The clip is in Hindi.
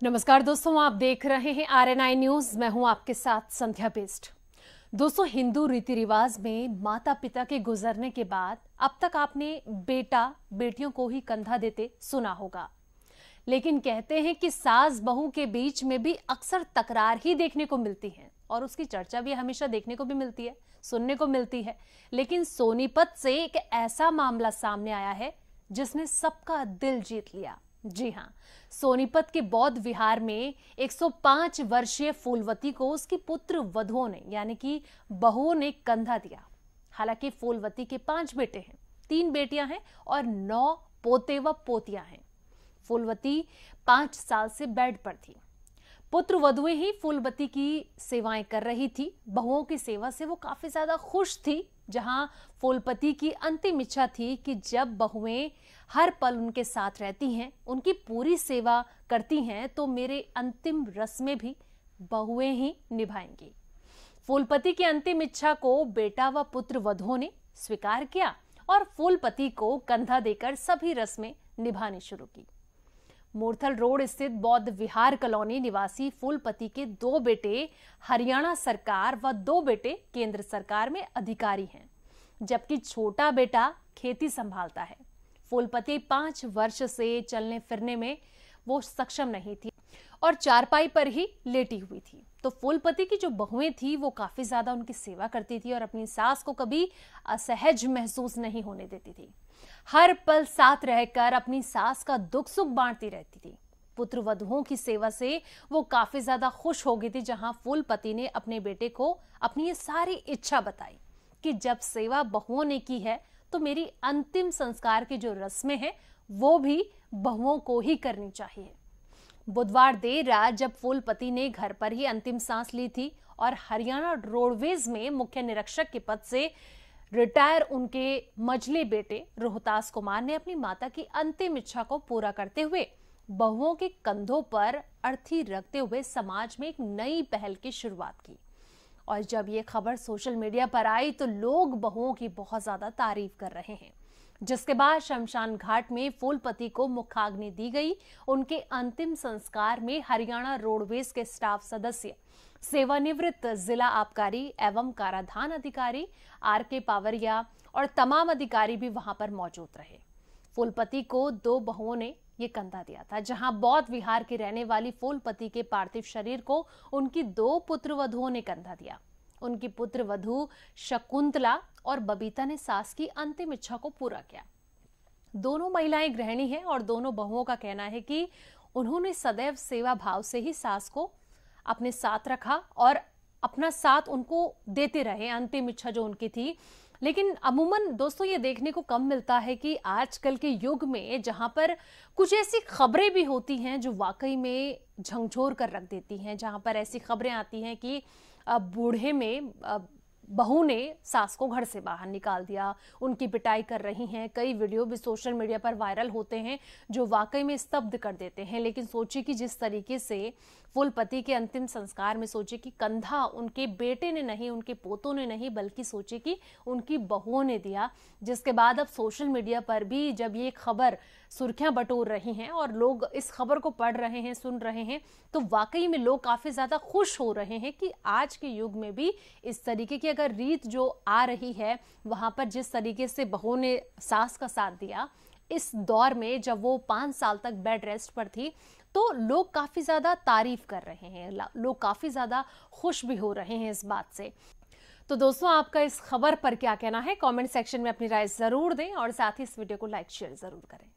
नमस्कार दोस्तों, आप देख रहे हैं RNI न्यूज। मैं हूं आपके साथ संध्या बेस्ट। दोस्तों, हिंदू रीति रिवाज में माता पिता के गुजरने के बाद अब तक आपने बेटा बेटियों को ही कंधा देते सुना होगा, लेकिन कहते हैं कि सास बहू के बीच में भी अक्सर तकरार ही देखने को मिलती है और उसकी चर्चा भी हमेशा देखने को भी मिलती है, सुनने को मिलती है। लेकिन सोनीपत से एक ऐसा मामला सामने आया है जिसने सबका दिल जीत लिया। जी हां, सोनीपत के बौद्ध विहार में 105 वर्षीय फूलवती को उसकी पुत्र वधुओं ने यानी कि बहुओं ने कंधा दिया। हालांकि फूलवती के 5 बेटे हैं, 3 बेटियां हैं और 9 पोते व पोतियां हैं। फूलवती 5 साल से बेड पर थी। पुत्र वधुएं ही फूलवती की सेवाएं कर रही थी। बहुओं की सेवा से वो काफी ज्यादा खुश थी। जहां फूलपति की अंतिम इच्छा थी कि जब बहुएं हर पल उनके साथ रहती हैं, उनकी पूरी सेवा करती हैं, तो मेरे अंतिम रस्में भी बहुएं ही निभाएंगी। फूलपति की अंतिम इच्छा को बेटा व पुत्र वधुओं ने स्वीकार किया और फूलपति को कंधा देकर सभी रस्में निभानी शुरू की। मूर्थल रोड स्थित बौद्ध विहार कॉलोनी निवासी फूलपति के 2 बेटे हरियाणा सरकार व 2 बेटे केंद्र सरकार में अधिकारी हैं, जबकि छोटा बेटा खेती संभालता है। फूलपति 5 वर्ष से चलने फिरने में वो सक्षम नहीं थी और चारपाई पर ही लेटी हुई थी। तो फूलपति की जो बहुएं थी वो काफी ज्यादा उनकी सेवा करती थी और अपनी सास को कभी असहज महसूस नहीं होने देती थी। हर पल साथ रहकर अपनी सास का दुख सुख बांटती रहती थी। पुत्र वधुओं की सेवा से वो काफी ज्यादा खुश हो गई थी। जहां फूलपति ने अपने बेटे को अपनी ये सारी इच्छा बताई कि जब सेवा बहुओं ने की है तो मेरी अंतिम संस्कार की जो रस्में हैं वो भी बहुओं को ही करनी चाहिए। बुधवार देर रात जब फूलपति ने घर पर ही अंतिम सांस ली थी और हरियाणा रोडवेज में मुख्य निरीक्षक के पद से रिटायर उनके मझले बेटे रोहतास कुमार ने अपनी माता की अंतिम इच्छा को पूरा करते हुए बहुओं के कंधों पर अर्थी रखते हुए समाज में एक नई पहल की शुरुआत की। और जब ये खबर सोशल मीडिया पर आई तो लोग बहुओं की बहुत ज्यादा तारीफ कर रहे हैं। जिसके बाद शमशान घाट में फूलपति को मुखाग्नि दी गई। उनके अंतिम संस्कार में हरियाणा रोडवेज के स्टाफ सदस्य, सेवानिवृत्त जिला आबकारी एवं कराधान अधिकारी RK पावरिया और तमाम अधिकारी भी वहां पर मौजूद रहे। फूलपति को 2 बहुओं ने ये कंधा दिया था। जहां बौद्ध विहार की रहने वाली फूलपति के पार्थिव शरीर को उनकी 2 पुत्र वधुओं ने कंधा दिया। उनकी पुत्र वधु शकुंतला और बबीता ने सास की अंतिम इच्छा को पूरा किया। दोनों महिलाएं गृहिणी हैं और दोनों बहुओं का कहना है कि उन्होंने सदैव सेवा भाव से ही सास को अपने साथ रखा और अपना साथ उनको देते रहे, अंतिम इच्छा जो उनकी थी। लेकिन अमूमन दोस्तों ये देखने को कम मिलता है कि आजकल के युग में जहां पर कुछ ऐसी खबरें भी होती हैं जो वाकई में झंझोर कर रख देती हैं, जहां पर ऐसी खबरें आती हैं कि बूढ़े में बहू ने सास को घर से बाहर निकाल दिया, उनकी पिटाई कर रही हैं। कई वीडियो भी सोशल मीडिया पर वायरल होते हैं जो वाकई में स्तब्ध कर देते हैं। लेकिन सोचिए कि जिस तरीके से फूलपति के अंतिम संस्कार में सोचिए कि कंधा उनके बेटे ने नहीं, उनके पोतों ने नहीं, बल्कि सोचिए कि उनकी बहुओं ने दिया। जिसके बाद अब सोशल मीडिया पर भी जब ये खबर सुर्खियां बटोर रही हैं और लोग इस खबर को पढ़ रहे हैं, सुन रहे हैं, तो वाकई में लोग काफी ज्यादा खुश हो रहे हैं कि आज के युग में भी इस तरीके की अगर रीत जो आ रही है, वहां पर जिस तरीके से बहुओं ने सास का साथ दिया इस दौर में जब वो 5 साल तक बेड रेस्ट पर थी, तो लोग काफी ज्यादा तारीफ कर रहे हैं, लोग काफी ज्यादा खुश भी हो रहे हैं इस बात से। तो दोस्तों, आपका इस खबर पर क्या कहना है? कमेंट सेक्शन में अपनी राय जरूर दें और साथ ही इस वीडियो को लाइक शेयर जरूर करें।